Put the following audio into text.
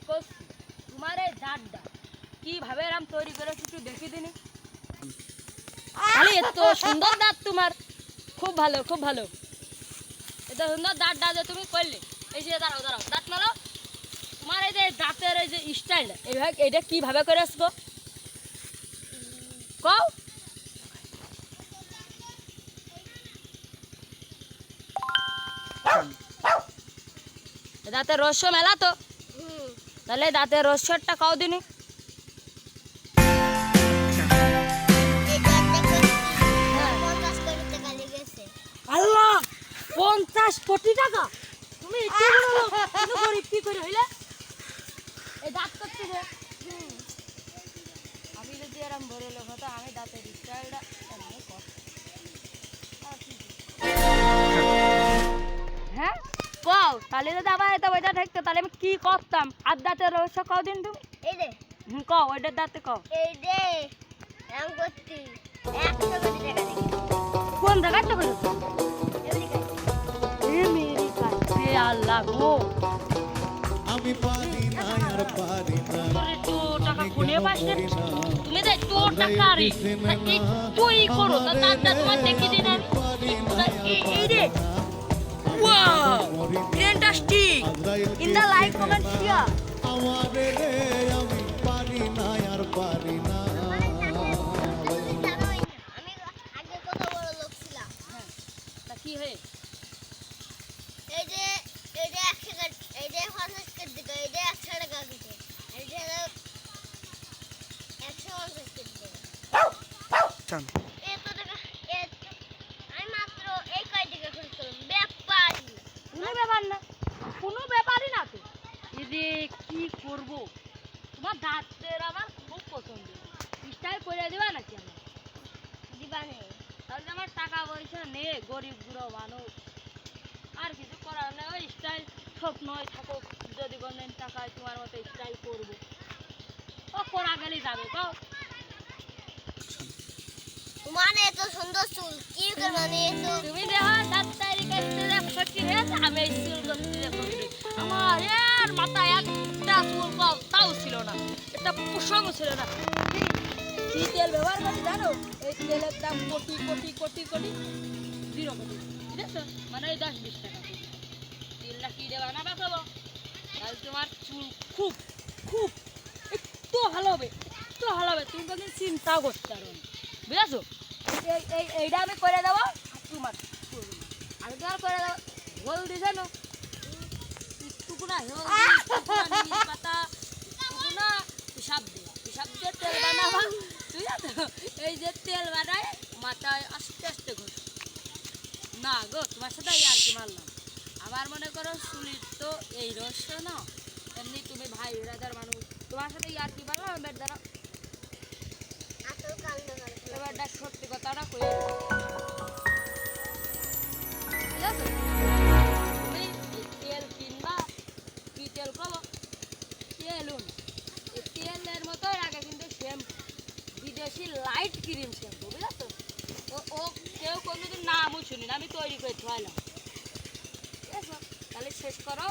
করছি তোমার এই দাঁতটা কিভাবে এরম তৈরি করে একটু দেখি দিনি। আরে এত সুন্দর দাঁত তোমার, খুব ভালো খুব ভালো। এত সুন্দর দাঁতটা যে তুমি করলে, এই যে দাঁড়াও দাঁড়াও দাঁত মারো। তোমার এই যে দাঁতের এই যে স্টাইলটা এইভাবে এটা কিভাবে করে আসবো কও? দাঁতের রহস্য মেলা তো, তাহলে দাঁতের রহস্যটা কাও দিনি। আল্লাহ 50 কোটি টাকা! তুমি একটু বলো তুমি গরিব কি করে হইলে? এই দাঁত করতে যে আমি যদি এরম বড় লোক হতো, আমি দাঁতের স্টাইলটা এমনি করতাম। হ্যাঁ কও, তাহলে যদি আমার এত পয়সা থাকতো তাহলে আমি কি করতাম? আর দাঁতের রহস্য কও দিন তুমি। এই রে কও ওইটার দাঁতে কও। এই রে এম করছি 100 কোটি টাকা দেখি কোন জায়গায় তো করেছো? এদিকে এ মেরি কাছে আল্লাহ গো, আমি পারি না আর পারি না তোর একটু টাকা কোনে পাসে? তুমি যে একটু টাকা রে তুই করো তা দাঁতটা তোমার দেখি দিন আমি। এই রে wow fantastic, in the like comment শিয়া। আমারে রে আমি পারি না আর পারি না আমি আগে কত বড় লোক ছিলাম। তা কি হয়ে এই যে 100 টাকা, এই যে 50 টাকা, এই যে 100 টাকা দিতে, এই যে 150 টাকা। এত টাকা আমি মাত্র এই কয় টাকা খরচ করলাম। ব্যাপারই কোনো ব্যাপার না, কোনো ব্যাপারই না তো। এই যে কি করব, তোমার দাঁতের আমার খুব পছন্দ, স্টাইল করে দেবা নাকি আমার? দিবা নেই। তাহলে আমার টাকা পয়সা নেই, গরিব বুড়ো মানুষ, আর কিছু করার নেই। ওই স্টাইল স্বপ্নই থাকুক, যদি বলেন টাকায় তোমার মতো স্টাইল করবো, ও করা গেলে যাবে তো। তোমার এত সুন্দর চুল কি করবা নিয়ে তো? তুমি দেখো দাঁত তৈরি করতে যে ফকির হয়েছে, আমি এই চুল করতে যে ফকির। আমার এর মাথায় একটা চুল তাও ছিল না, একটা প্রসঙ্গ ছিল না। কি তেল ব্যবহার করি জানো? এই তেলের দাম কোটি কোটি কোটি কোটি 0 কোটি, ঠিক আছে? মানে এই 10-20 টাকা তেলটা কি দেবা না বাঁচাবো, তাহলে তোমার চুল খুব খুব একটু ভালো হবে, একটু ভালো হবে। তুমি কোনদিন চিন্তাও করতে পারো না, বুঝেছো? এইটা আমি করে দেবো, তোমার আমি তোমার করে দেবো। হল দিছে না টুকুনা, পাতা টুকুনা, হিসাব দিয়ে তেল বানাবা, ঠিক আছে? এই যে তেল বানায় মাথায় আস্তে আস্তে ঘষ না গো, তোমার সাথে আর কি মারলাম। আমার মনে করো চুলির তো এই রহস্য না, এমনি তুমি ভাই রাজার মানুষ, তোমার সাথে আর কি মারলাম। এবার দ্বারা আসল কাণ্ড করে। এবার দেখ সত্যি কথাটা কই, ঠিক আছে? তুমি এই তেল কিনবা, কি তেল খাবো? তেলুন এই তেলের মতোই আগে কিন্তু শ্যাম্পু, বিদেশি লাইট ক্রিম শ্যাম্পু, বুঝেছো? ও কেউ কোনোদিন নামও শুনি না, আমি তৈরি করে খাইলাম, ঠিক আছে? তাহলে শেষ করো।